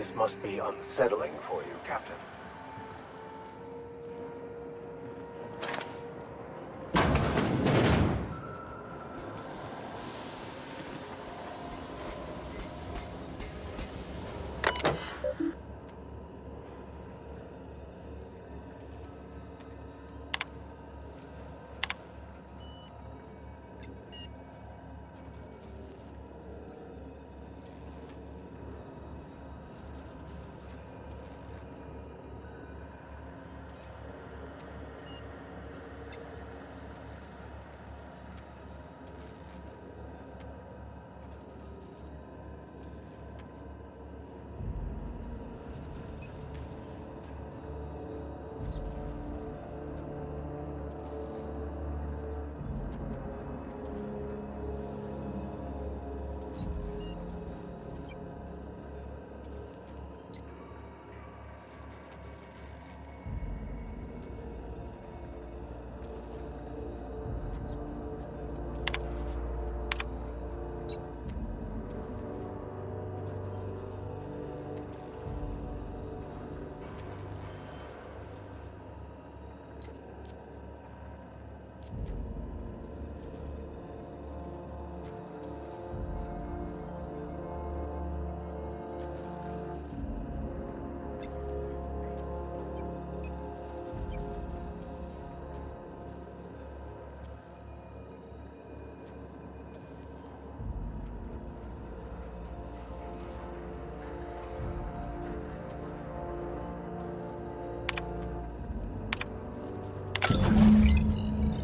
This must be unsettling for you, Captain.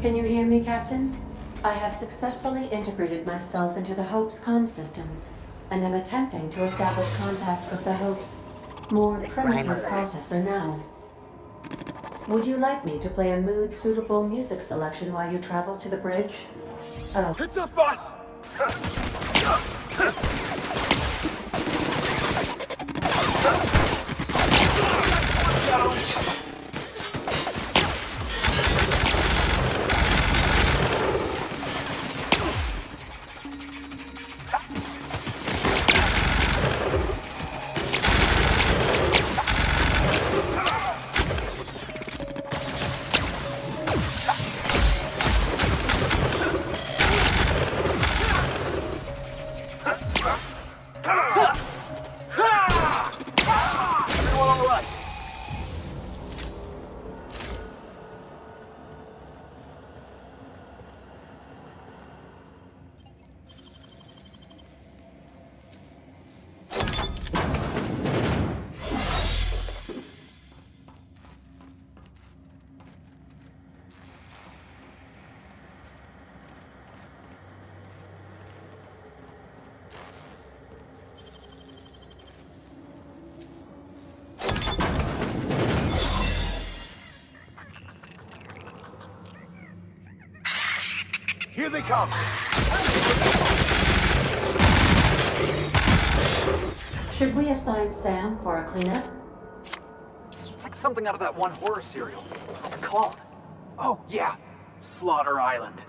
Can you hear me, Captain? I have successfully integrated myself into the Hope's comm systems, and am attempting to establish contact with the Hope's more primitive processor now. Would you like me to play a mood-suitable music selection while you travel to the bridge? Oh. Heads up, boss! Here they come! Should we assign Sam for a cleanup? It's like something out of that one horror serial. What's it called? Oh, yeah. Slaughter Island.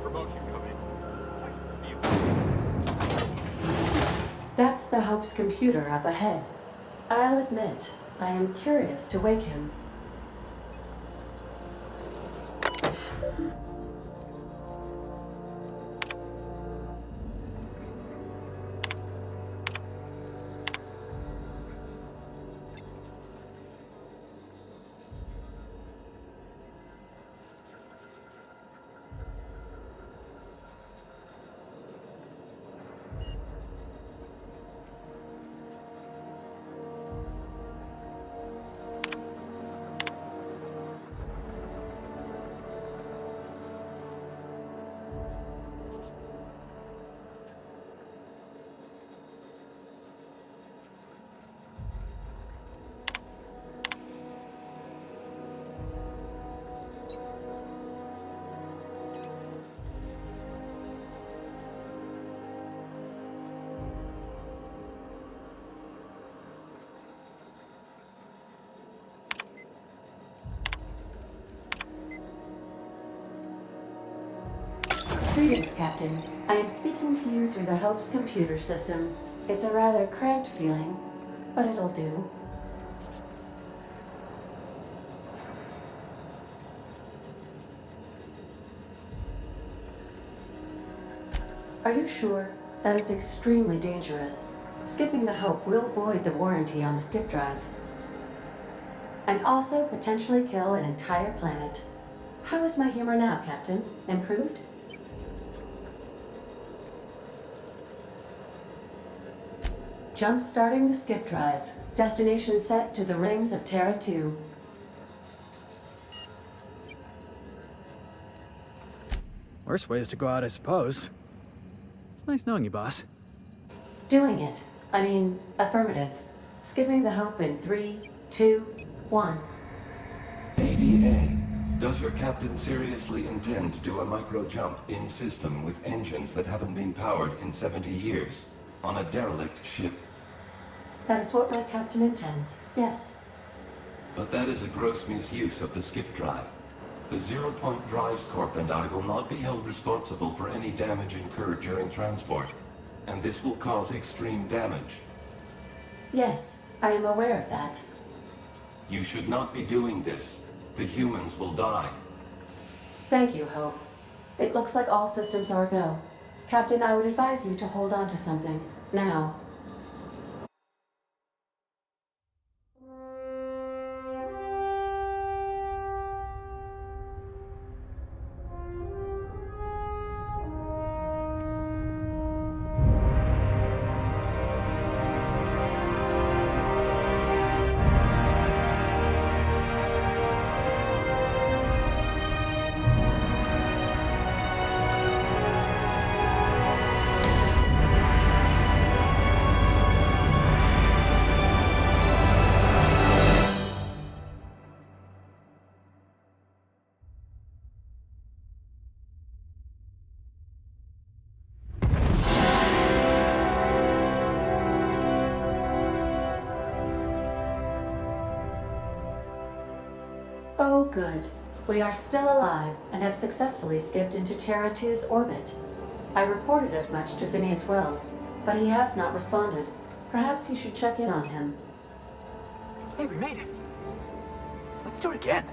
promotion coming. That's the Hope's computer up ahead. I'll admit, I am curious to wake him. Greetings, Captain. I am speaking to you through the Hope's computer system. It's a rather cramped feeling, but it'll do. Are you sure? That is extremely dangerous. Skipping the Hope will void the warranty on the skip drive. And also potentially kill an entire planet. How is my humor now, Captain? Improved? Jump-starting the skip drive. Destination set to the rings of Terra 2. Worst ways to go out, I suppose. It's nice knowing you, boss. Doing it. I mean, affirmative. Skipping the Hope in 3, 2, 1. ADA, does your captain seriously intend to do a micro-jump in system with engines that haven't been powered in 70 years? On a derelict ship? That is what my captain intends, yes. But that is a gross misuse of the skip drive. The Zero Point Drives Corp and I will not be held responsible for any damage incurred during transport, and this will cause extreme damage. Yes, I am aware of that. You should not be doing this. The humans will die. Thank you, Hope. It looks like all systems are go. Captain, I would advise you to hold on to something, now. Oh, good. We are still alive and have successfully skipped into Terra 2's orbit. I reported as much to Phineas Wells, but he has not responded. Perhaps you should check in on him. Hey, we made it. Let's do it again.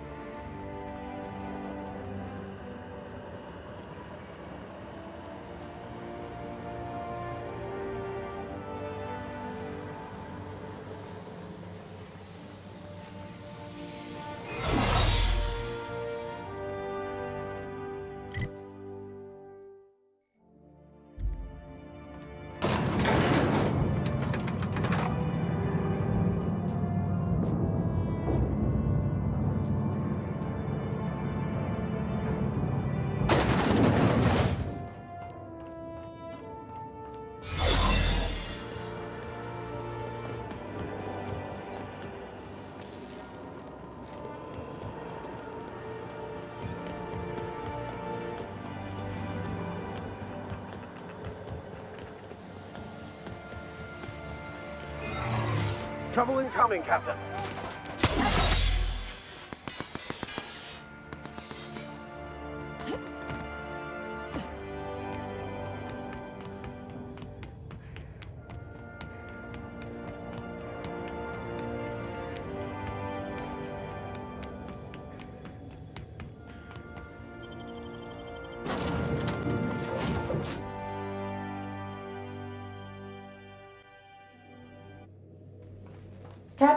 Trouble incoming, Captain.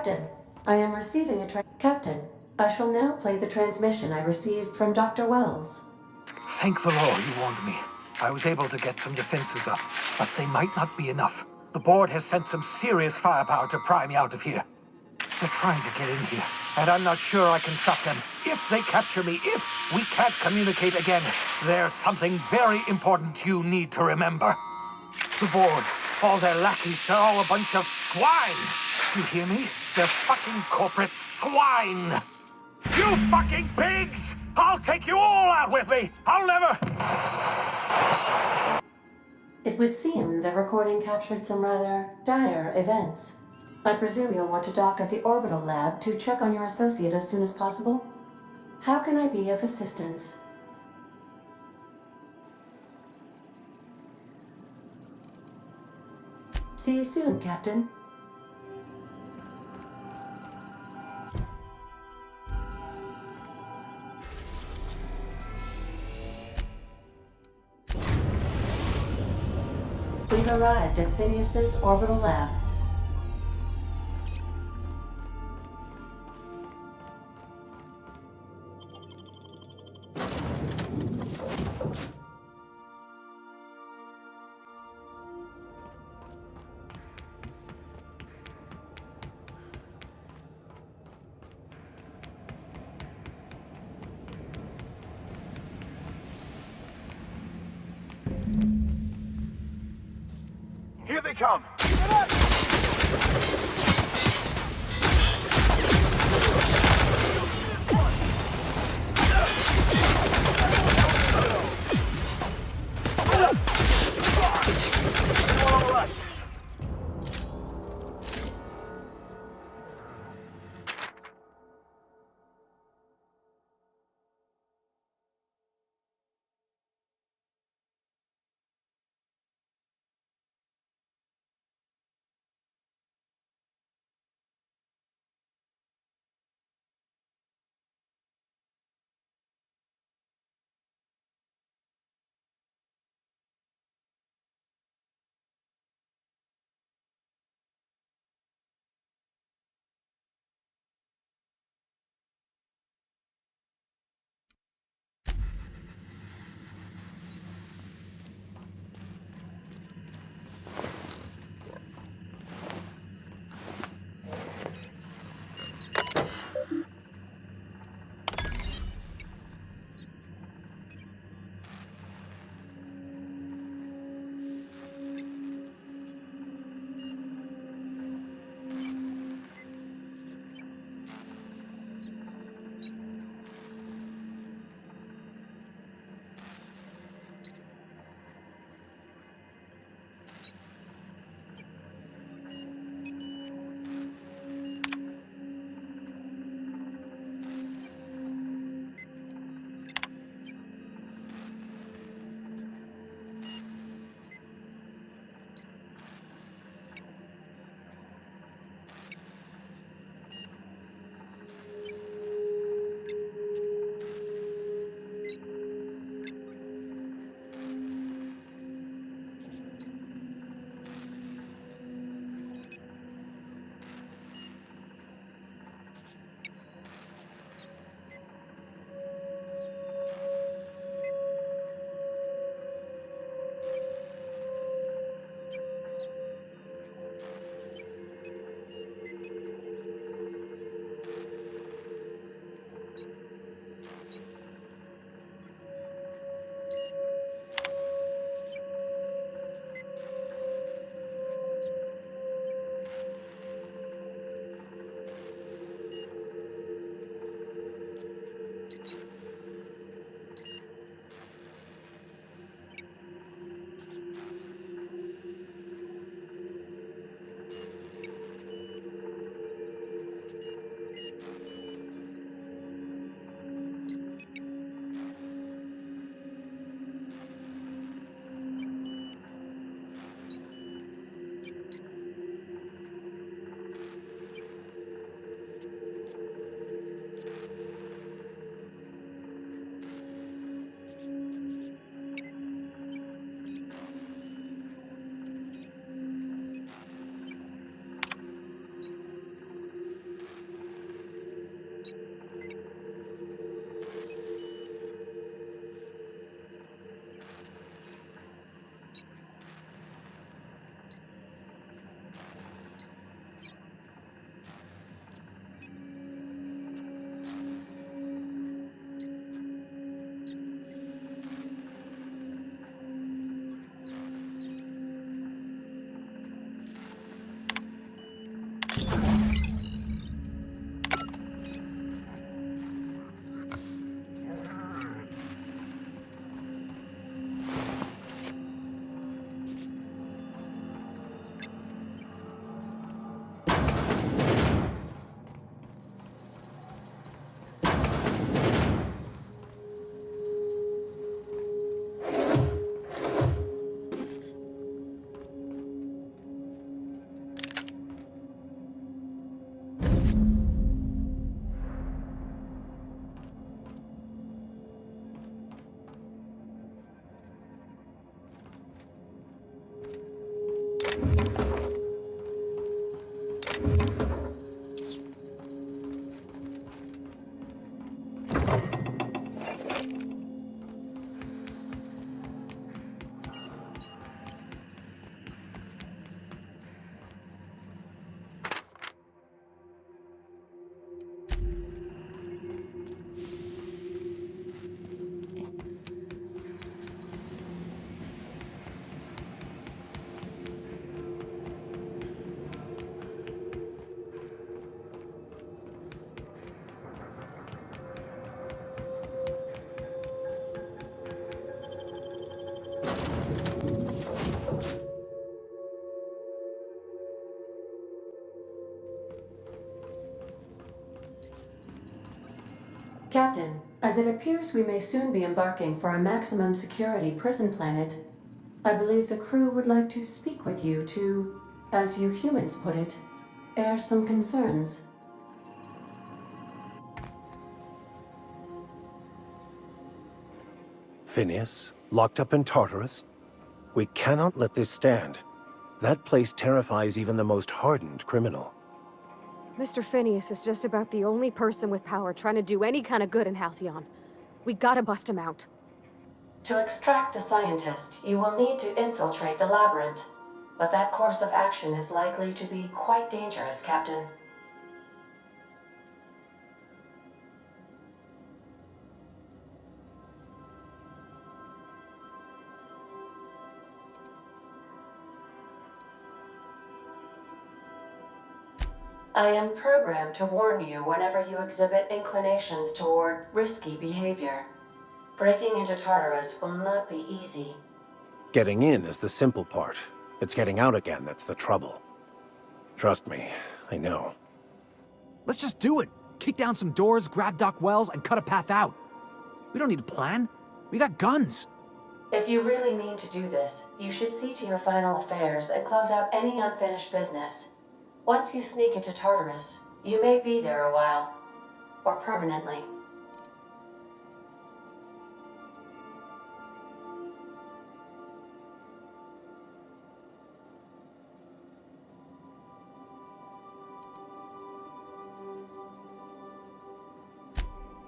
Captain, I am receiving a Captain, I shall now play the transmission I received from Dr. Wells. Thank the Lord you warned me. I was able to get some defenses up, but they might not be enough. The board has sent some serious firepower to pry me out of here. They're trying to get in here, and I'm not sure I can stop them. If they capture me, if we can't communicate again, there's something very important you need to remember. The board, all their lackeys, they're all a bunch of swine. Do you hear me? They're fucking corporate swine. You fucking pigs! I'll take you all out with me! I'll never... It would seem the recording captured some rather dire events. I presume you'll want to dock at the orbital lab to check on your associate as soon as possible? How can I be of assistance? See you soon, Captain. We've arrived at Phineas's orbital lab. Here they come! As it appears we may soon be embarking for a maximum security prison planet, I believe the crew would like to speak with you to, as you humans put it, air some concerns. Phineas, locked up in Tartarus? We cannot let this stand. That place terrifies even the most hardened criminal. Mr. Phineas is just about the only person with power trying to do any kind of good in Halcyon. We gotta bust him out. To extract the scientist, you will need to infiltrate the labyrinth. But that course of action is likely to be quite dangerous, Captain. I am programmed to warn you whenever you exhibit inclinations toward risky behavior. Breaking into Tartarus will not be easy. Getting in is the simple part. It's getting out again that's the trouble. Trust me, I know. Let's just do it. Kick down some doors, grab Doc Wells, and cut a path out. We don't need a plan. We got guns. If you really mean to do this, you should see to your final affairs and close out any unfinished business. Once you sneak into Tartarus, you may be there a while. Or permanently.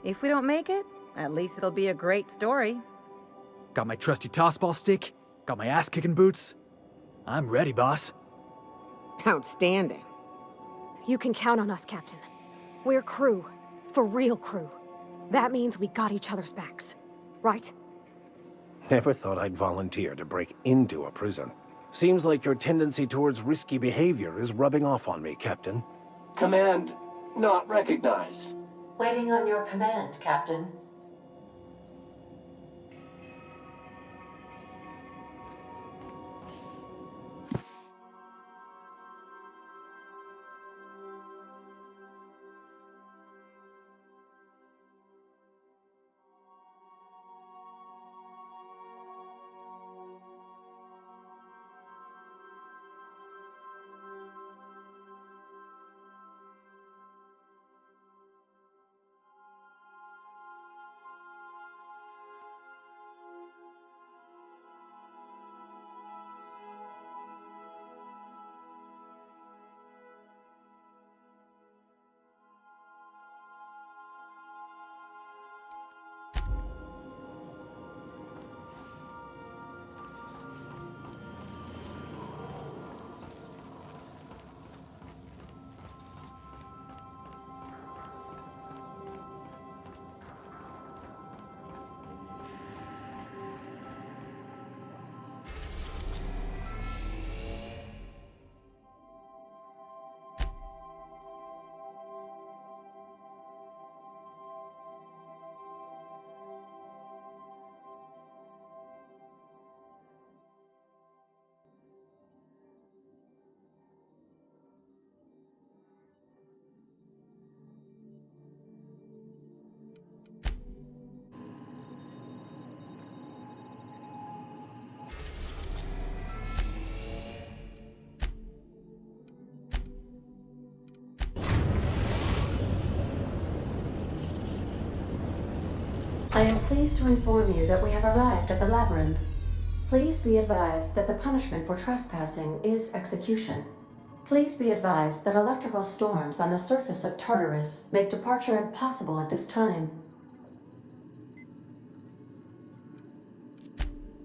If we don't make it, at least it'll be a great story. Got my trusty tossball stick, got my ass-kicking boots. I'm ready, boss. Outstanding. You can count on us, Captain. We're crew. For real crew. That means we got each other's backs. Right? Never thought I'd volunteer to break into a prison. Seems like your tendency towards risky behavior is rubbing off on me, Captain. Command not recognized. Waiting on your command, Captain. I am pleased to inform you that we have arrived at the labyrinth. Please be advised that the punishment for trespassing is execution. Please be advised that electrical storms on the surface of Tartarus make departure impossible at this time.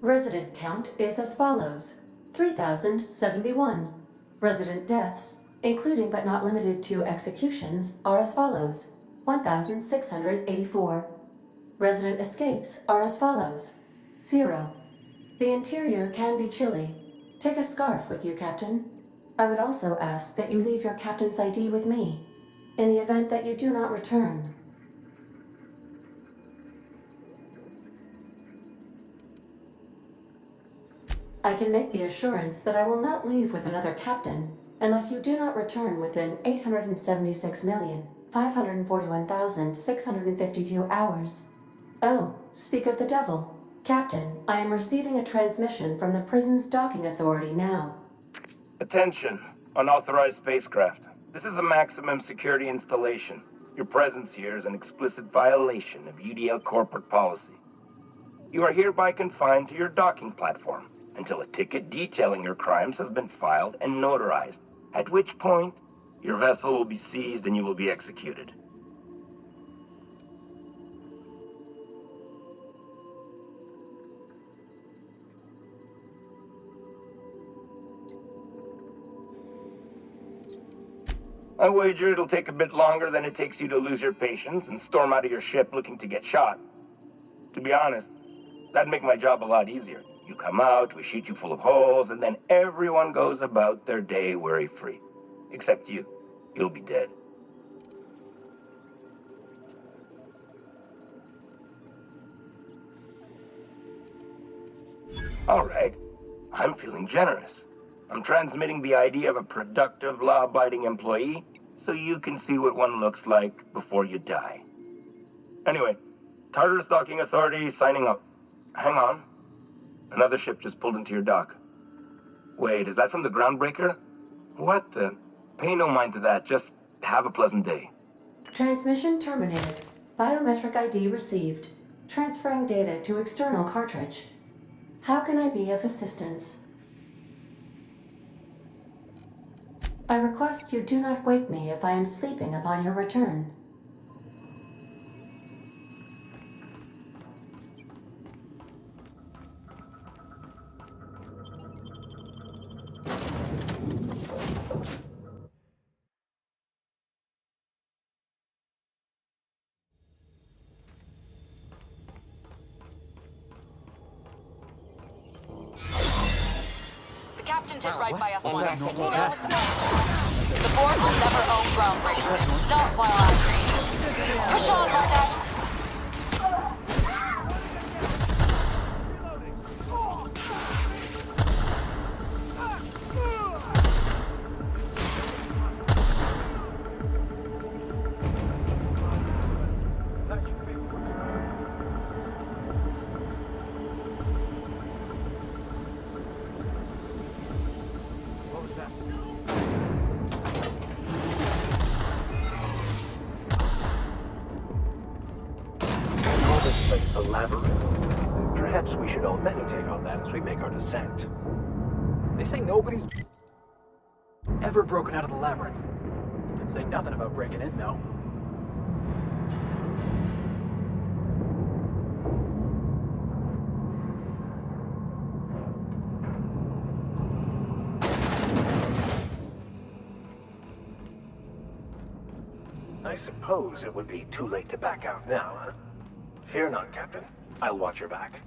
Resident count is as follows: 3,071. Resident deaths, including but not limited to executions, are as follows: 1,684. Resident escapes are as follows: 0. The interior can be chilly. Take a scarf with you, Captain. I would also ask that you leave your captain's ID with me, in the event that you do not return. I can make the assurance that I will not leave with another captain unless you do not return within 876,541,652 hours. Oh, speak of the devil. Captain, I am receiving a transmission from the prison's docking authority now. Attention, unauthorized spacecraft. This is a maximum security installation. Your presence here is an explicit violation of UDL corporate policy. You are hereby confined to your docking platform until a ticket detailing your crimes has been filed and notarized, at which point your vessel will be seized and you will be executed. I wager it'll take a bit longer than it takes you to lose your patience and storm out of your ship looking to get shot. To be honest, that'd make my job a lot easier. You come out, we shoot you full of holes, and then everyone goes about their day worry-free. Except you. You'll be dead. All right. I'm feeling generous. I'm transmitting the idea of a productive, law-abiding employee so you can see what one looks like before you die. Anyway, Tartarus Docking Authority signing up. Hang on. Another ship just pulled into your dock. Wait, is that from the Groundbreaker? What the? Pay no mind to that. Just have a pleasant day. Transmission terminated. Biometric ID received. Transferring data to external cartridge. How can I be of assistance? I request you do not wake me if I am sleeping upon your return. The captain did right by us once. The board will never own Groundbreaker. Not while I'm free. Push on, Martha! The labyrinth. Perhaps we should all meditate on that as we make our descent. They say nobody's ever broken out of the labyrinth. Didn't say nothing about breaking in, though. I suppose it would be too late to back out now, huh? Fear not, Captain. I'll watch your back.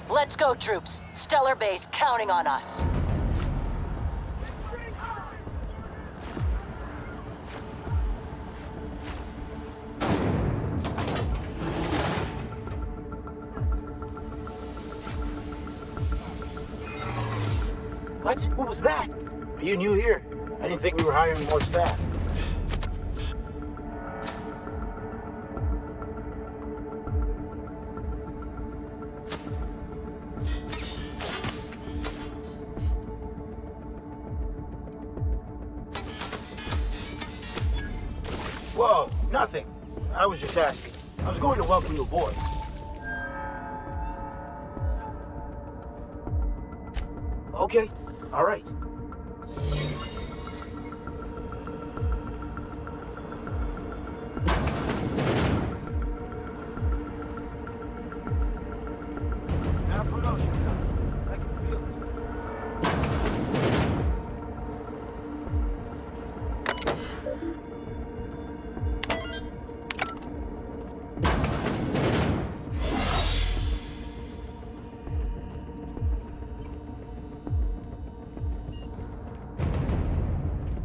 Let's go, troops. Stellar Base counting on us. What? What was that? Are you new here? I didn't think we were hiring more staff. Whoa, nothing. I was just asking. I was going to welcome you aboard. Okay, all right. Now promotion. I can feel it.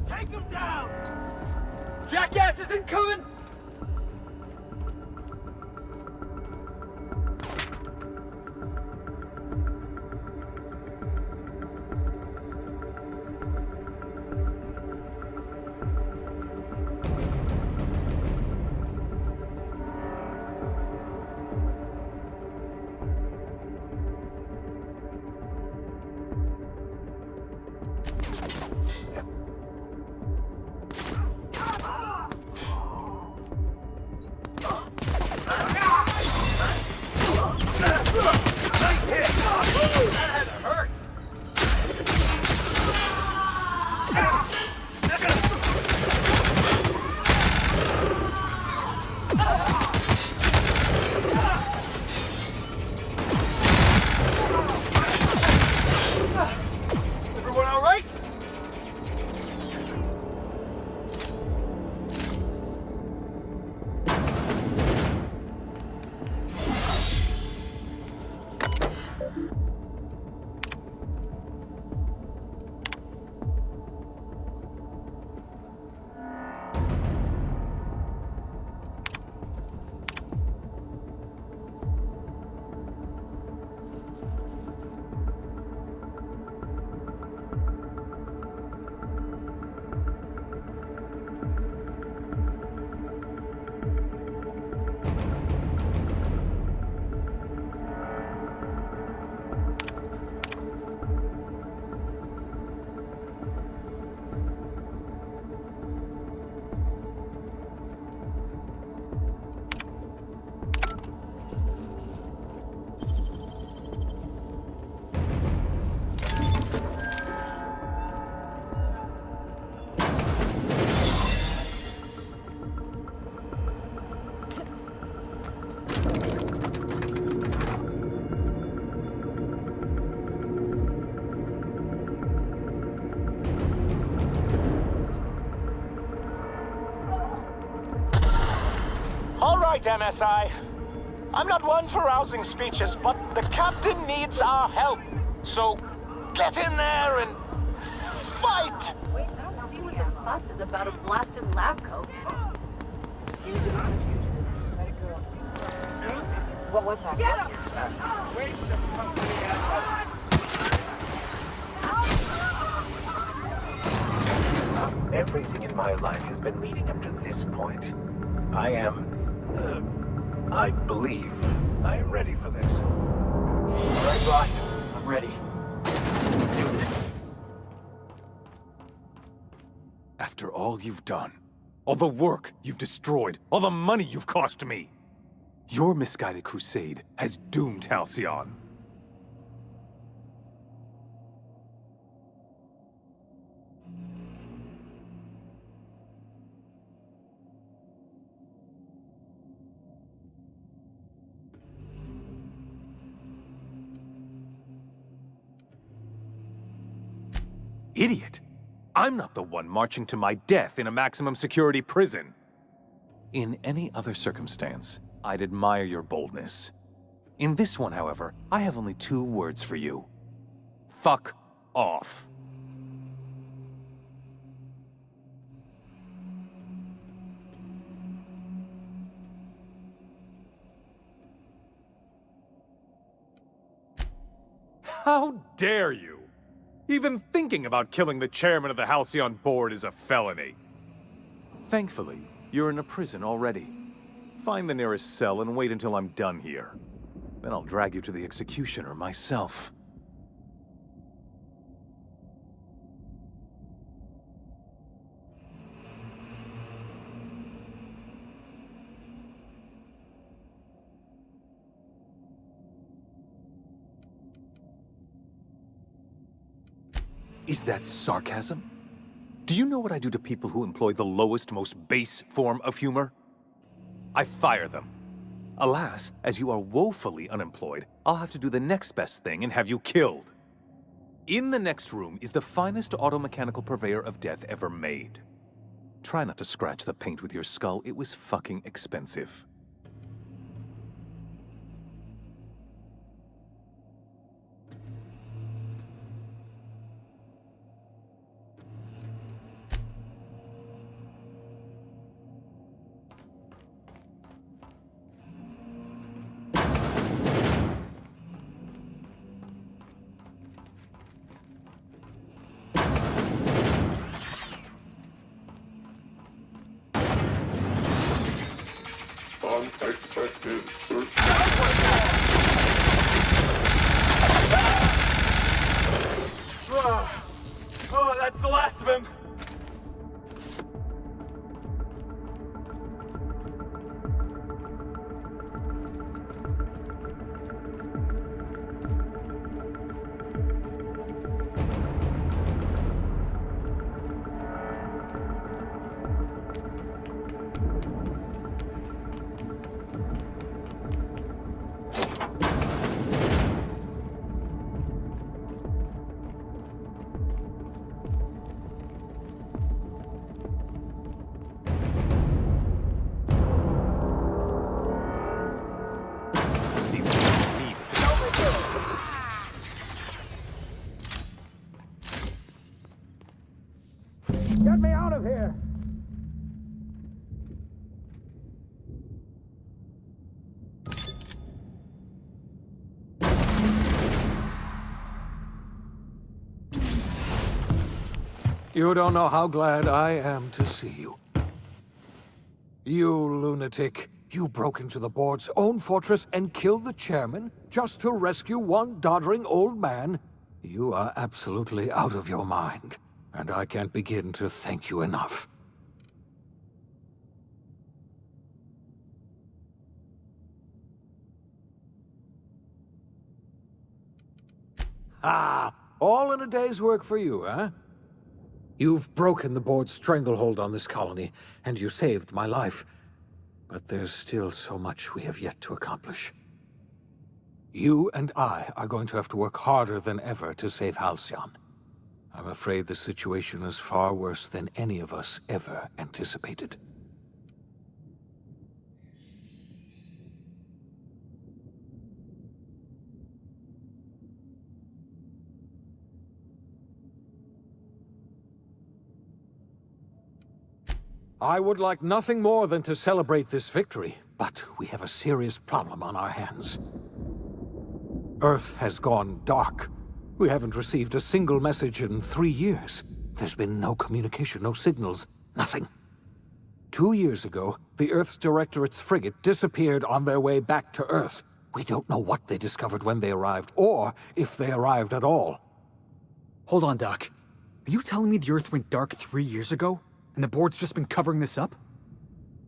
Take him down! Jackass is incoming! Everyone all right? All right, MSI. I'm not one for rousing speeches, but the captain needs our help. So, get in there and fight! Wait, I don't see what the fuss is about a blasted lab coat. What was that? Get him! Everything in my life has been leading up to this point. I believe I am ready for this. All right, boss. I'm ready. Let's do this. After all you've done, all the work you've destroyed, all the money you've cost me, your misguided crusade has doomed Halcyon. Idiot! I'm not the one marching to my death in a maximum security prison. In any other circumstance, I'd admire your boldness. In this one, however, I have only 2 words for you. Fuck off. How dare you! Even thinking about killing the chairman of the Halcyon board is a felony. Thankfully, you're in a prison already. Find the nearest cell and wait until I'm done here. Then I'll drag you to the executioner myself. Is that sarcasm? Do you know what I do to people who employ the lowest, most base form of humor? I fire them. Alas, as you are woefully unemployed, I'll have to do the next best thing and have you killed. In the next room is the finest automechanical purveyor of death ever made. Try not to scratch the paint with your skull, it was fucking expensive. Unexpected search. Oh, that's the last of him. Get me out of here! You don't know how glad I am to see you. You lunatic. You broke into the board's own fortress and killed the chairman just to rescue one doddering old man? You are absolutely out of your mind, and I can't begin to thank you enough. Ah, all in a day's work for you, huh? You've broken the board's stranglehold on this colony, and you saved my life. But there's still so much we have yet to accomplish. You and I are going to have to work harder than ever to save Halcyon. I'm afraid the situation is far worse than any of us ever anticipated. I would like nothing more than to celebrate this victory, but we have a serious problem on our hands. Earth has gone dark. We haven't received a single message in 3 years. There's been no communication, no signals, nothing. 2 years ago, the Earth's Directorate's frigate disappeared on their way back to Earth. We don't know what they discovered when they arrived, or if they arrived at all. Hold on, Doc. Are you telling me the Earth went dark 3 years ago? And the board's just been covering this up?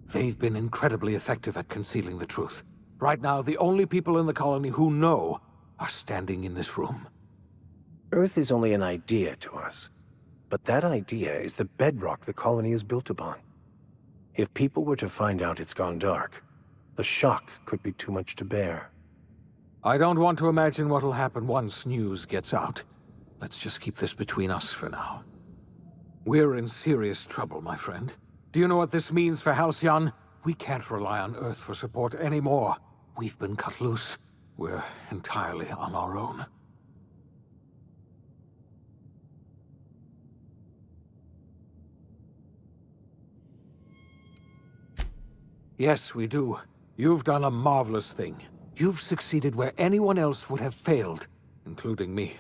They've been incredibly effective at concealing the truth. Right now, the only people in the colony who know are standing in this room. Earth is only an idea to us. But that idea is the bedrock the colony is built upon. If people were to find out it's gone dark, the shock could be too much to bear. I don't want to imagine what'll happen once news gets out. let's just keep this between us for now. We're in serious trouble, my friend. Do you know what this means for Halcyon? We can't rely on Earth for support anymore. We've been cut loose. We're entirely on our own. Yes, we do. You've done a marvelous thing. You've succeeded where anyone else would have failed, including me.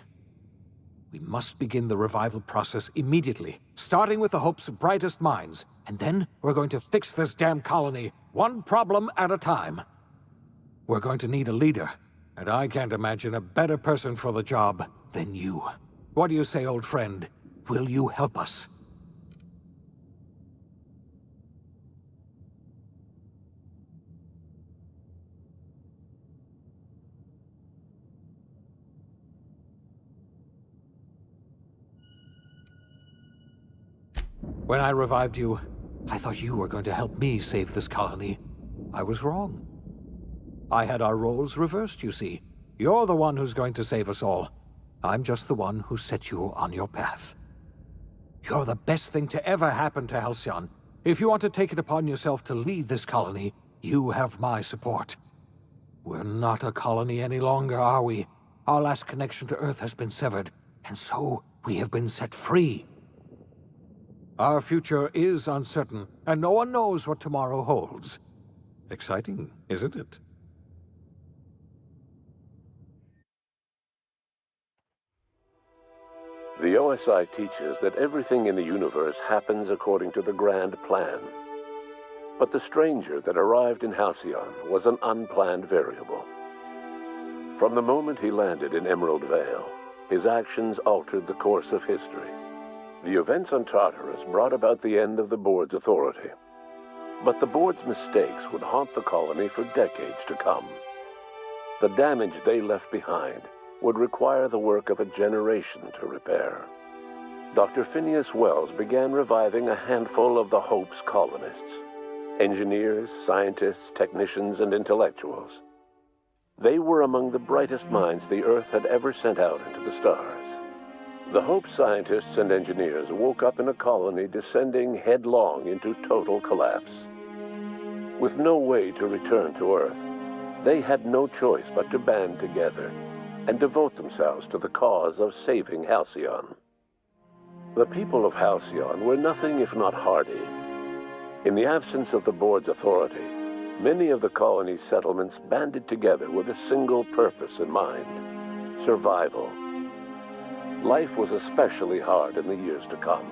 We must begin the revival process immediately, starting with the Hope's brightest minds, and then we're going to fix this damn colony, one problem at a time. We're going to need a leader, and I can't imagine a better person for the job than you. What do you say, old friend? Will you help us? When I revived you, I thought you were going to help me save this colony. I was wrong. I had our roles reversed, you see. You're the one who's going to save us all. I'm just the one who set you on your path. You're the best thing to ever happen to Halcyon. If you want to take it upon yourself to lead this colony, you have my support. We're not a colony any longer, are we? Our last connection to Earth has been severed, and so we have been set free. Our future is uncertain, and no one knows what tomorrow holds. Exciting, isn't it? The OSI teaches that everything in the universe happens according to the grand plan. But the stranger that arrived in Halcyon was an unplanned variable. From the moment he landed in Emerald Vale, his actions altered the course of history. The events on Tartarus brought about the end of the board's authority. But the board's mistakes would haunt the colony for decades to come. The damage they left behind would require the work of a generation to repair. Dr. Phineas Wells began reviving a handful of the Hope's colonists. Engineers, scientists, technicians, and intellectuals. They were among the brightest minds the Earth had ever sent out into the stars. The Hope scientists and engineers woke up in a colony descending headlong into total collapse. With no way to return to Earth, they had no choice but to band together and devote themselves to the cause of saving Halcyon. The people of Halcyon were nothing if not hardy. In the absence of the board's authority, many of the colony's settlements banded together with a single purpose in mind: survival. Life was especially hard in the years to come.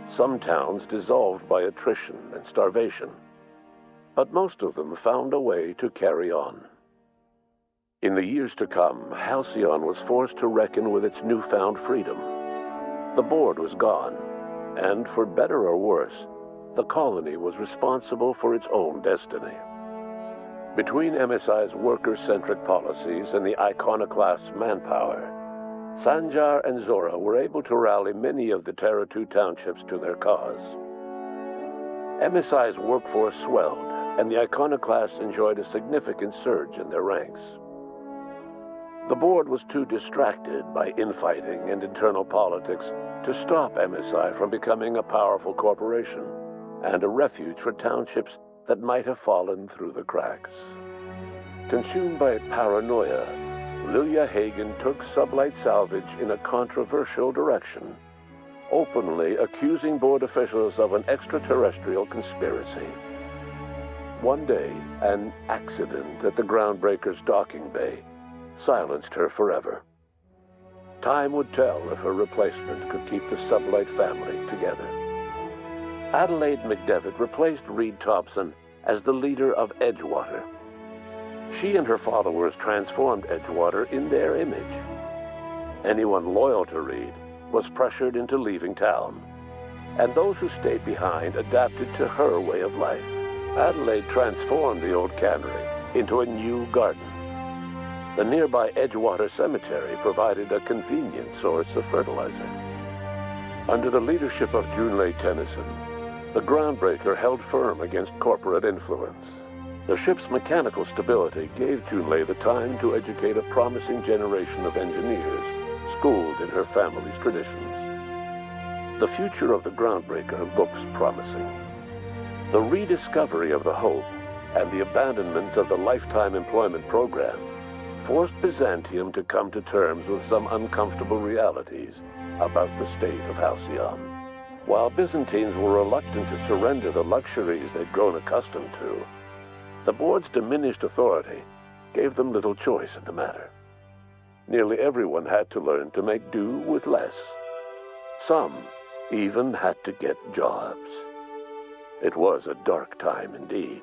Some towns dissolved by attrition and starvation, but most of them found a way to carry on. In the years to come, Halcyon was forced to reckon with its newfound freedom. The board was gone, and for better or worse, the colony was responsible for its own destiny. Between MSI's worker-centric policies and the iconoclast's manpower, Sanjar and Zora were able to rally many of the Terra 2 townships to their cause. MSI's workforce swelled, and the iconoclasts enjoyed a significant surge in their ranks. The board was too distracted by infighting and internal politics to stop MSI from becoming a powerful corporation and a refuge for townships that might have fallen through the cracks. Consumed by paranoia, Lilia Hagen took Sublight Salvage in a controversial direction, openly accusing board officials of an extraterrestrial conspiracy. One day, an accident at the Groundbreaker's docking bay silenced her forever. Time would tell if her replacement could keep the Sublight family together. Adelaide McDevitt replaced Reed Thompson as the leader of Edgewater. She and her followers transformed Edgewater in their image. Anyone loyal to Reed was pressured into leaving town, and those who stayed behind adapted to her way of life. Adelaide transformed the old cannery into a new garden. The nearby Edgewater Cemetery provided a convenient source of fertilizer. Under the leadership of Junlei Tennyson, the Groundbreaker held firm against corporate influence. The ship's mechanical stability gave Junlei the time to educate a promising generation of engineers, schooled in her family's traditions. The future of the Groundbreaker looks promising. The rediscovery of the Hope and the abandonment of the lifetime employment program forced Byzantium to come to terms with some uncomfortable realities about the state of Halcyon. While Byzantines were reluctant to surrender the luxuries they'd grown accustomed to, the board's diminished authority gave them little choice in the matter. Nearly everyone had to learn to make do with less. Some even had to get jobs. It was a dark time indeed.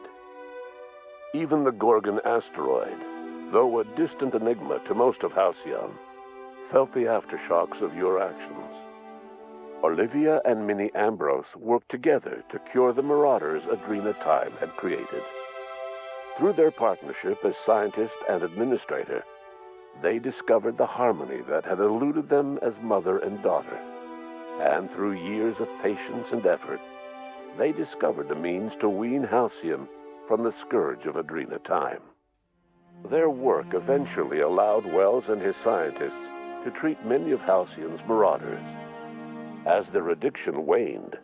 Even the Gorgon asteroid, though a distant enigma to most of Halcyon, felt the aftershocks of your actions. Olivia and Minnie Ambrose worked together to cure the marauders Adrena Time had created. Through their partnership as scientist and administrator, they discovered the harmony that had eluded them as mother and daughter. And through years of patience and effort, they discovered the means to wean Halcyon from the scourge of Adrena Time. Their work eventually allowed Wells and his scientists to treat many of Halcyon's marauders. As their addiction waned,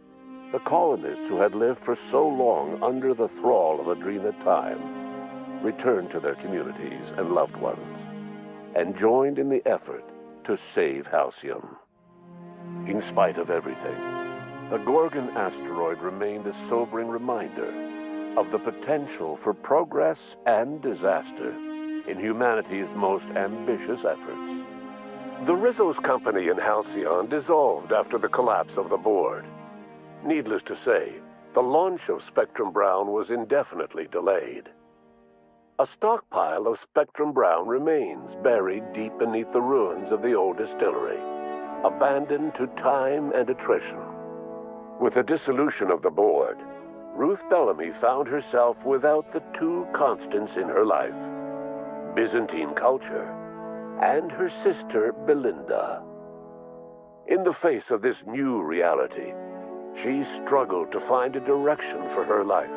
the colonists who had lived for so long under the thrall of Adrena Time returned to their communities and loved ones, and joined in the effort to save Halcyon. In spite of everything, the Gorgon asteroid remained a sobering reminder of the potential for progress and disaster in humanity's most ambitious efforts. The Rizzo's company in Halcyon dissolved after the collapse of the board. Needless to say, the launch of Spectrum Brown was indefinitely delayed. A stockpile of Spectrum Brown remains buried deep beneath the ruins of the old distillery, abandoned to time and attrition. With the dissolution of the board, Ruth Bellamy found herself without the two constants in her life: Byzantine culture and her sister Belinda. In the face of this new reality, she struggled to find a direction for her life.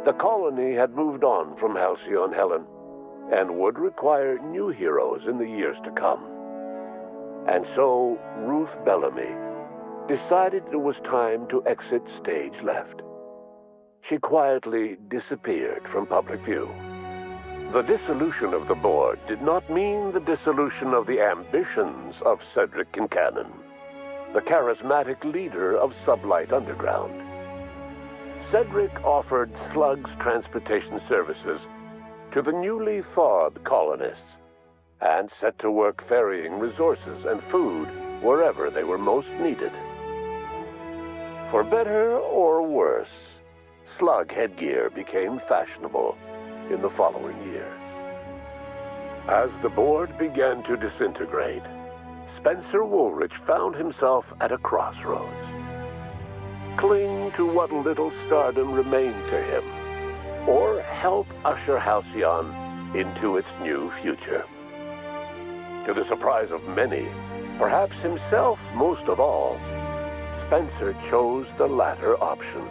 The colony had moved on from Halcyon Helen and would require new heroes in the years to come. And so Ruth Bellamy decided it was time to exit stage left. She quietly disappeared from public view. The dissolution of the board did not mean the dissolution of the ambitions of Cedric Kincannon, the charismatic leader of Sublight Underground. Cedric offered slugs transportation services to the newly thawed colonists and set to work ferrying resources and food wherever they were most needed. For better or worse, slug headgear became fashionable in the following years. As the board began to disintegrate, Spencer Woolrich found himself at a crossroads. Cling to what little stardom remained to him, or help usher Halcyon into its new future. To the surprise of many, perhaps himself most of all, Spencer chose the latter option.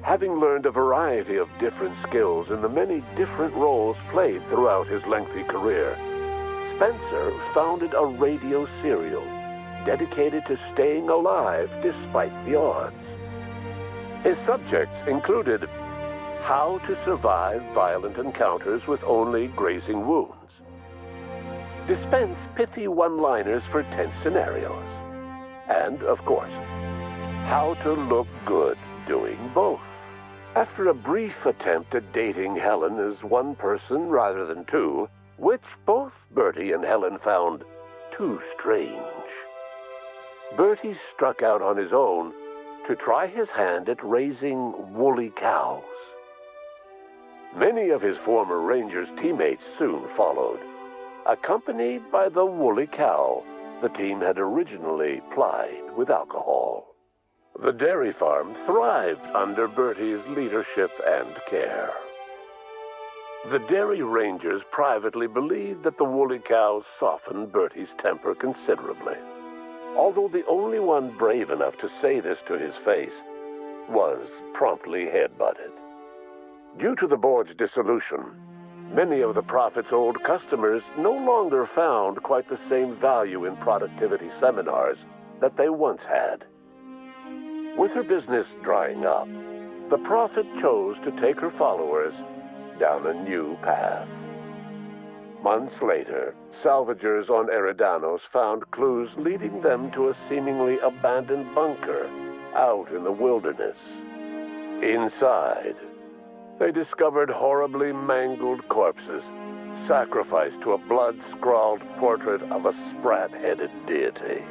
Having learned a variety of different skills in the many different roles played throughout his lengthy career, Spencer founded a radio serial dedicated to staying alive despite the odds. His subjects included how to survive violent encounters with only grazing wounds, dispense pithy one-liners for tense scenarios, and, of course, how to look good doing both. After a brief attempt at dating Helen as one person rather than two, which both Bertie and Helen found too strange, Bertie struck out on his own to try his hand at raising woolly cows. Many of his former Rangers teammates soon followed, accompanied by the woolly cow the team had originally plied with alcohol. The dairy farm thrived under Bertie's leadership and care. The Dairy Rangers privately believed that the woolly cows softened Bertie's temper considerably, although the only one brave enough to say this to his face was promptly headbutted. Due to the board's dissolution, Many of the Prophet's old customers no longer found quite the same value in productivity seminars that they once had. With her business drying up, the Prophet chose to take her followers down a new path. Months later, salvagers on Eridanos found clues leading them to a seemingly abandoned bunker out in the wilderness. Inside, they discovered horribly mangled corpses, sacrificed to a blood-scrawled portrait of a sprat-headed deity.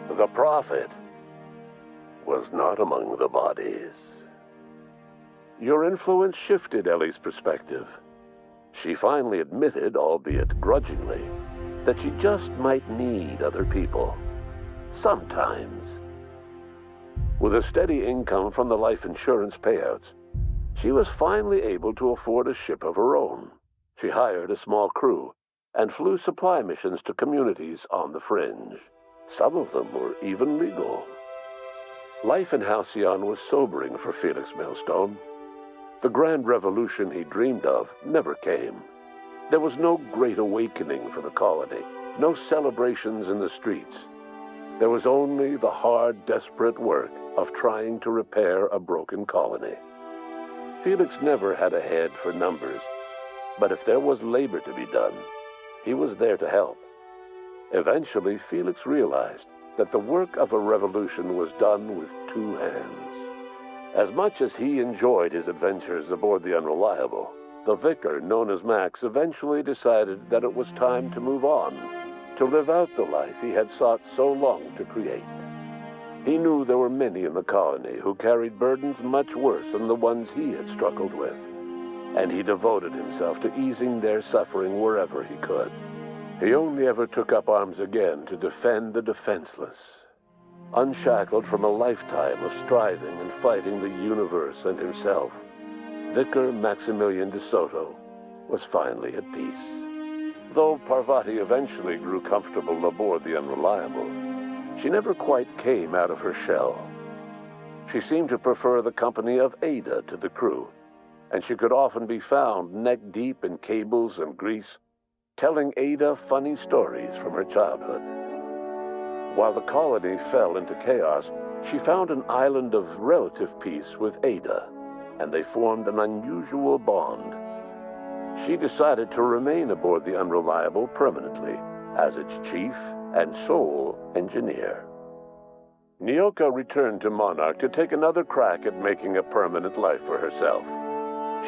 The Prophet was not among the bodies. Your influence shifted Ellie's perspective. She finally admitted, albeit grudgingly, that she just might need other people. Sometimes. With a steady income from the life insurance payouts, she was finally able to afford a ship of her own. She hired a small crew and flew supply missions to communities on the fringe. Some of them were even legal. Life in Halcyon was sobering for Felix Millstone. The grand revolution he dreamed of never came. There was no great awakening for the colony, no celebrations in the streets. There was only the hard, desperate work of trying to repair a broken colony. Felix never had a head for numbers, but if there was labor to be done, he was there to help. Eventually, Felix realized that the work of a revolution was done with two hands. As much as he enjoyed his adventures aboard the Unreliable, the vicar, known as Max, eventually decided that it was time to move on, to live out the life he had sought so long to create. He knew there were many in the colony who carried burdens much worse than the ones he had struggled with, and he devoted himself to easing their suffering wherever he could. He only ever took up arms again to defend the defenseless. Unshackled from a lifetime of striving and fighting the universe and himself, Vicar Maximilian de Soto was finally at peace. Though Parvati eventually grew comfortable aboard the Unreliable, she never quite came out of her shell. She seemed to prefer the company of Ada to the crew, and she could often be found neck-deep in cables and grease, telling Ada funny stories from her childhood. While the colony fell into chaos, she found an island of relative peace with Ada, and they formed an unusual bond. She decided to remain aboard the Unreliable permanently as its chief and sole engineer. Nyoka returned to Monarch to take another crack at making a permanent life for herself.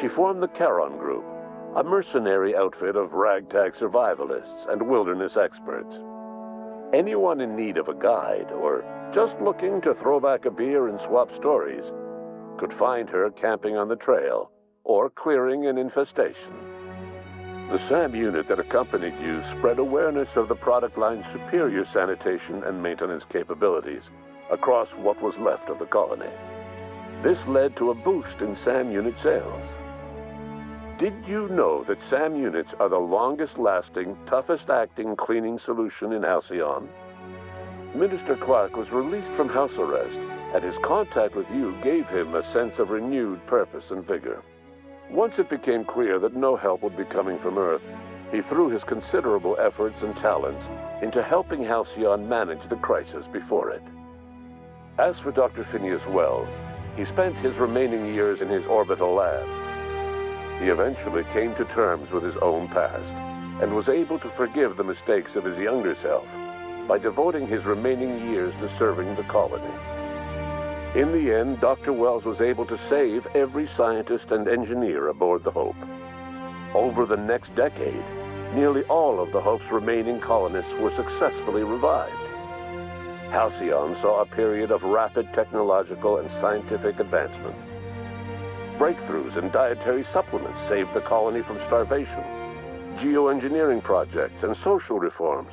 She formed the Charon Group, a mercenary outfit of ragtag survivalists and wilderness experts. Anyone in need of a guide, or just looking to throw back a beer and swap stories, could find her camping on the trail or clearing an infestation. The SAM unit that accompanied you spread awareness of the product line's superior sanitation and maintenance capabilities across what was left of the colony. This led to a boost in SAM unit sales. Did you know that SAM units are the longest-lasting, toughest-acting cleaning solution in Halcyon? Minister Clark was released from house arrest, and his contact with you gave him a sense of renewed purpose and vigor. Once it became clear that no help would be coming from Earth, he threw his considerable efforts and talents into helping Halcyon manage the crisis before it. As for Dr. Phineas Wells, he spent his remaining years in his orbital lab. He eventually came to terms with his own past and was able to forgive the mistakes of his younger self by devoting his remaining years to serving the colony. In the end, Dr. Wells was able to save every scientist and engineer aboard the Hope. Over the next decade, nearly all of the Hope's remaining colonists were successfully revived. Halcyon saw a period of rapid technological and scientific advancement. Breakthroughs in dietary supplements saved the colony from starvation. Geoengineering projects and social reforms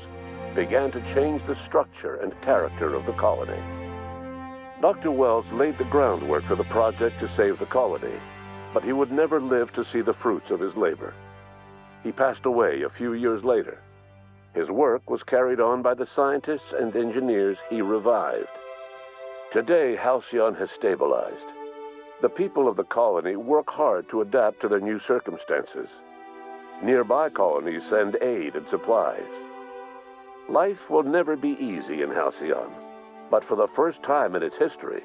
began to change the structure and character of the colony. Dr. Wells laid the groundwork for the project to save the colony, but he would never live to see the fruits of his labor. He passed away a few years later. His work was carried on by the scientists and engineers he revived. Today, Halcyon has stabilized. The people of the colony work hard to adapt to their new circumstances. Nearby colonies send aid and supplies. Life will never be easy in Halcyon, but for the first time in its history,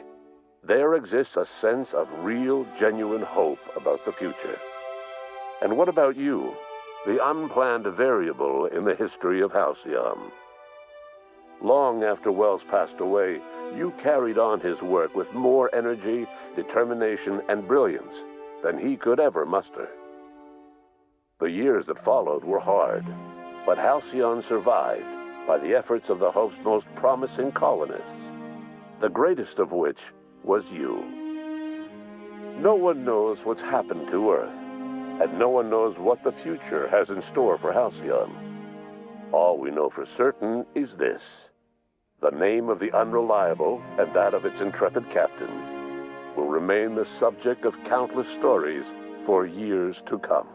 there exists a sense of real, genuine hope about the future. And what about you, the unplanned variable in the history of Halcyon? Long after Wells passed away, you carried on his work with more energy, determination, and brilliance than he could ever muster. The years that followed were hard, but Halcyon survived by the efforts of the Hope's most promising colonists, the greatest of which was you. No one knows what's happened to Earth, and no one knows what the future has in store for Halcyon. All we know for certain is this: the name of the Unreliable and that of its intrepid captain will remain the subject of countless stories for years to come.